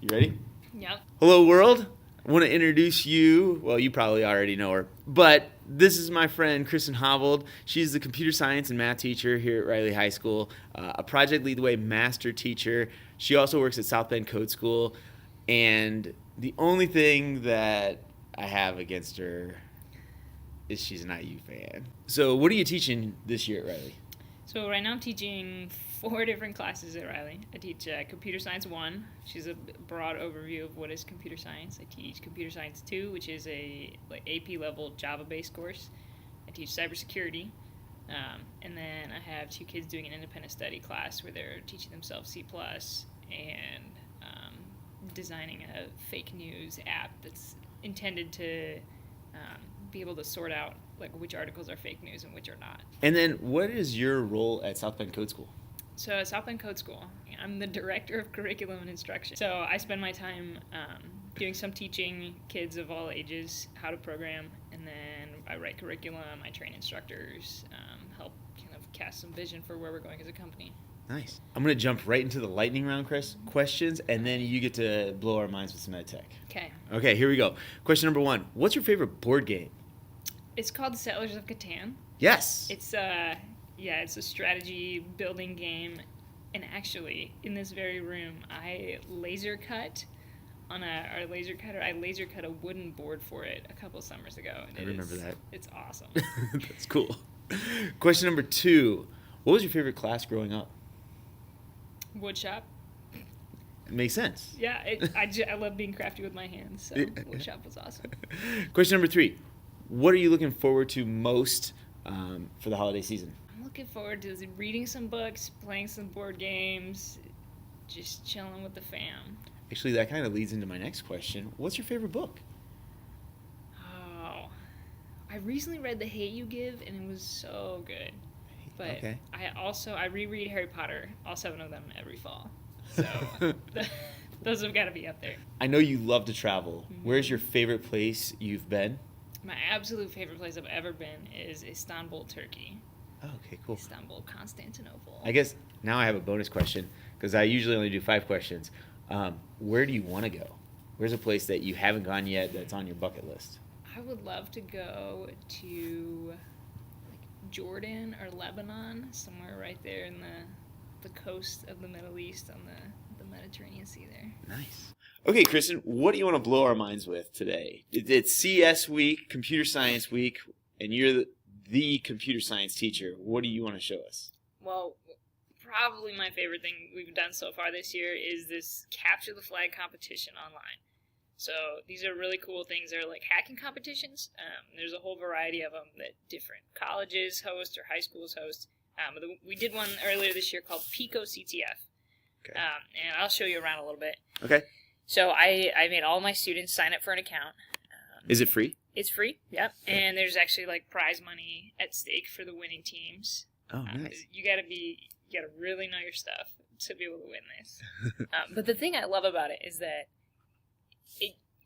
You ready? Yep. Hello, world. I want to introduce you. Well, you probably already know her, but this is my friend Kristen Haubold. She's the computer science and math teacher here at Riley High School, a Project Lead the Way master teacher. She also works at South Bend Code School, and the only thing that I have against her is she's an IU fan. So what are you teaching this year at Riley? So right now I'm teaching 4 different classes at Riley. I teach Computer Science 1, which is a broad overview of what is computer science. I teach Computer Science 2, which is a AP-level Java-based course. I teach cybersecurity. And then I have 2 kids doing an independent study class where they're teaching themselves C++ and designing a fake news app that's intended to be able to sort out like which articles are fake news and which are not. And then what is your role at South Bend Code School? So at South Bend Code School, I'm the director of curriculum and instruction. So I spend my time doing some teaching kids of all ages how to program, and then I write curriculum, I train instructors, help kind of cast some vision for where we're going as a company. Nice. I'm going to jump right into the lightning round questions, and then you get to blow our minds with some ed tech. Okay, here we go. Question number 1. What's your favorite board game? It's called Settlers of Catan. Yes. It's a strategy building game, and actually, in this very room, I laser cut a wooden board for it a couple summers ago. And I remember that. It's awesome. That's cool. Question number 2. What was your favorite class growing up? Woodshop. It makes sense. Yeah, I love being crafty with my hands, so woodshop was awesome. Question number 3. What are you looking forward to most for the holiday season? I'm looking forward to reading some books, playing some board games, just chilling with the fam. Actually, that kind of leads into my next question. What's your favorite book? Oh, I recently read The Hate U Give, and it was so good. But okay. I reread Harry Potter, all 7 of them, every fall. So those have got to be up there. I know you love to travel. Mm-hmm. Where's your favorite place you've been? My absolute favorite place I've ever been is Istanbul, Turkey. Oh, okay, cool. Istanbul, Constantinople. I guess now I have a bonus question, because I usually only do 5 questions. Where do you want to go? Where's a place that you haven't gone yet that's on your bucket list? I would love to go to Jordan or Lebanon, somewhere right there in the coast of the Middle East on the Mediterranean Sea there. Nice. Okay, Kristen, what do you want to blow our minds with today? It's CS week, computer science week, and you're the computer science teacher. What do you want to show us? Well, probably my favorite thing we've done so far this year is this Capture the Flag competition online. So these are really cool things. They're like hacking competitions. There's a whole variety of them that different colleges host or high schools host. We did one earlier this year called PicoCTF. Okay. And I'll show you around a little bit. Okay. So I made all my students sign up for an account. Is it free? It's free, yep. Okay. And there's actually prize money at stake for the winning teams. Oh, nice. You gotta really know your stuff to be able to win this. But the thing I love about it is that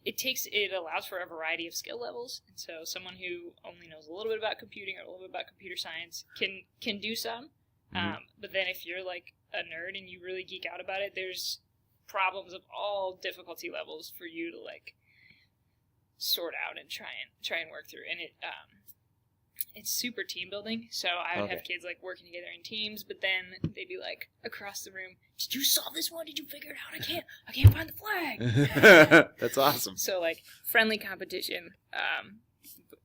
it allows for a variety of skill levels. And so someone who only knows a little bit about computing or a little bit about computer science can do some. Mm-hmm. But then if you're like a nerd and you really geek out about it, there's problems of all difficulty levels for you to sort out and try and work through. And it's super team building. So I would have kids working together in teams, but then they'd be across the room, "Did you solve this one? Did you figure it out? I can't find the flag." That's awesome. So friendly competition,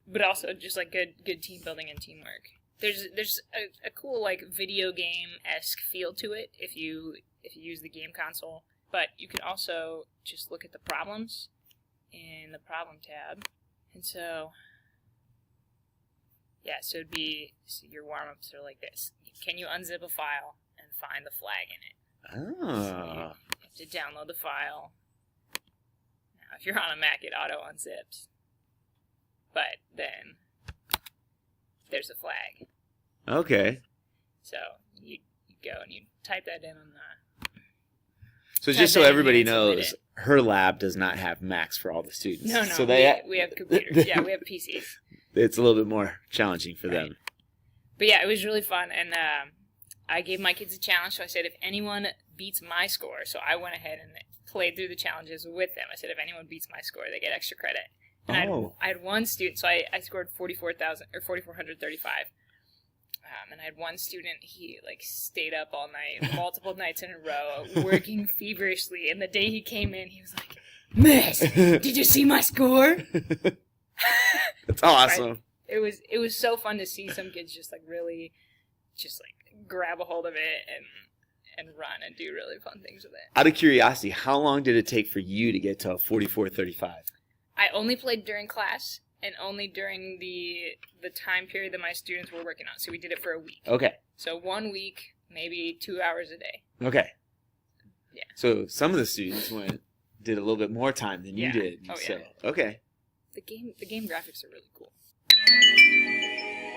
but also just good team building and teamwork. There's a cool video game-esque feel to it if you use the game console. But you can also just look at the problems in the problem tab. And so it'd be, your warm-ups are like this. Can you unzip a file and find the flag in it? Oh. So you have to download the file. Now, if you're on a Mac, it auto-unzips. But then there's a flag. Okay. So you go and you type that in on the... So just so everybody knows, her lab does not have Macs for all the students. No, so we have computers. Yeah, we have PCs. It's a little bit more challenging for them. But yeah, it was really fun, and I gave my kids a challenge. So I said, if anyone beats my score, so I went ahead and played through the challenges with them. I said, if anyone beats my score, they get extra credit. And I had one student, so I scored 4,435. And I had one student, he like stayed up all night, multiple nights in a row, working feverishly. And the day he came in, he was like, "Miss, did you see my score?" That's awesome. Right? It was so fun to see some kids just like really, just like grab a hold of it and run and do really fun things with it. Out of curiosity, how long did it take for you to get to a 44.35? I only played during class and only during the time period that my students were working on. So we did it for a week. Okay. So 1 week, maybe 2 hours a day. Okay. Yeah. So some of the students did a little bit more time than you did. Oh, so, yeah. Okay. The game graphics are really cool.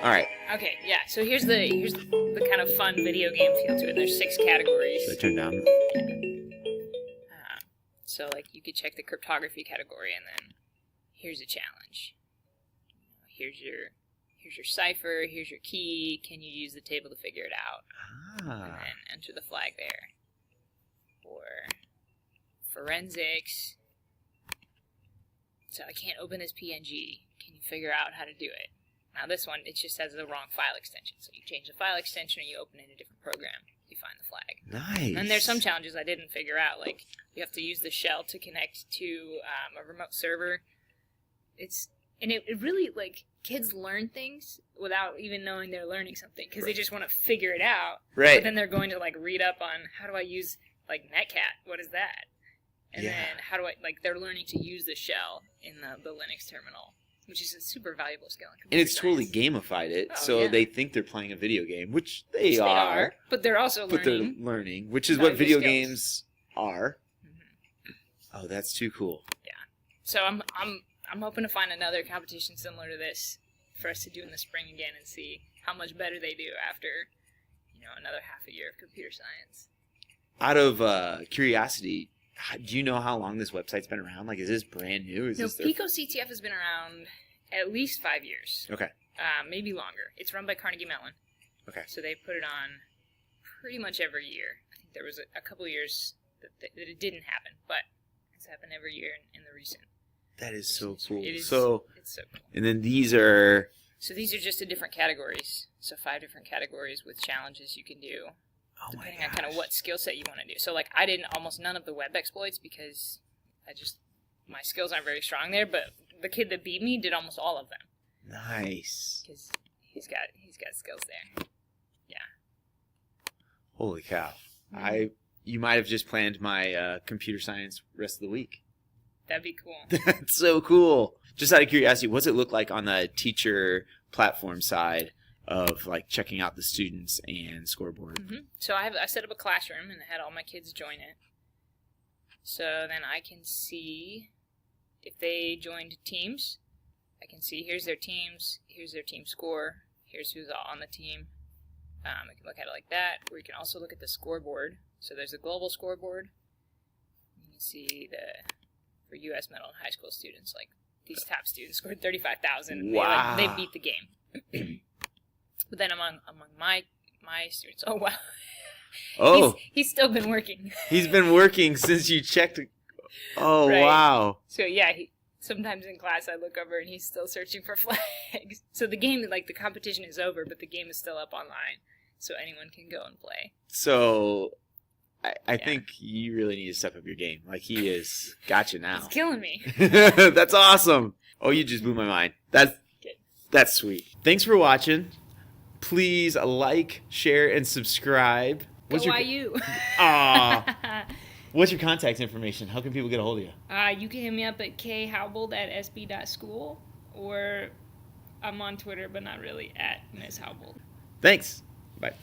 All right. Okay, yeah. So here's the kind of fun video game feel to it. There's 6 categories. Should I turn down? So like you could check the cryptography category, and then here's a challenge. Here's your cipher. Here's your key. Can you use the table to figure it out? And then enter the flag there. Or forensics. So I can't open this PNG. Can you figure out how to do it? Now this one, it just has the wrong file extension. So you change the file extension, or you open it in a different program. You find the flag. Nice. And there's some challenges I didn't figure out. Like you have to use the shell to connect to a remote server. It really, like, kids learn things without even knowing they're learning something because they just want to figure it out. Right. But then they're going to, like, read up on how do I use, like, Netcat? What is that? And then how do I, like, they're learning to use the shell in the Linux terminal, which is a super valuable skill in computer And it's science. totally gamified it, Oh, so yeah. they think they're playing a video game, which they Which are. But they're also But learning. they're learning, which is what valuable video skills. games are. Oh, that's too cool. Yeah. So I'm hoping to find another competition similar to this for us to do in the spring again and see how much better they do after, another half a year of computer science. Out of curiosity, do you know how long this website's been around? Like, is this brand new? No, PicoCTF has been around at least 5 years. Okay. Maybe longer. It's run by Carnegie Mellon. Okay. So they put it on pretty much every year. I think there was a couple of years that it didn't happen, but it's happened every year in the recent. That is so cool. It's so cool. And then these are... So these are just the different categories. So 5 different categories with challenges you can do. Depending on kind of what skill set you want to do. So, like, I did almost none of the web exploits because my skills aren't very strong there, but the kid that beat me did almost all of them. Nice. Because he's got skills there. Yeah. Holy cow. Mm-hmm. You might have just planned my computer science rest of the week. That'd be cool. That's so cool. Just out of curiosity, what's it look like on the teacher platform side of, like, checking out the students and scoreboard? Mm-hmm. So I set up a classroom and I had all my kids join it. So then I can see if they joined teams. I can see here's their teams, here's their team score, here's who's on the team. I can look at it like that, or you can also look at the scoreboard. So there's a global scoreboard. You can see for U.S. middle and high school students, like these top students scored 35,000. Wow. They beat the game. But then among my students, oh wow. Oh. He's still been working. He's been working since you checked. Oh, Right. wow. So yeah, sometimes in class I look over and he's still searching for flags. So the game, like the competition is over, but the game is still up online. So anyone can go and play. So I think you really need to step up your game. Like, he is got you now. He's killing me. That's awesome. Oh, you just blew my mind. That's sweet. Thanks for watching. Please like, share, and subscribe. What's you? What's your contact information? How can people get a hold of you? You can hit me up at khaubold@sb.school, or I'm on Twitter, but not really at Ms. Haubold. Thanks. Bye.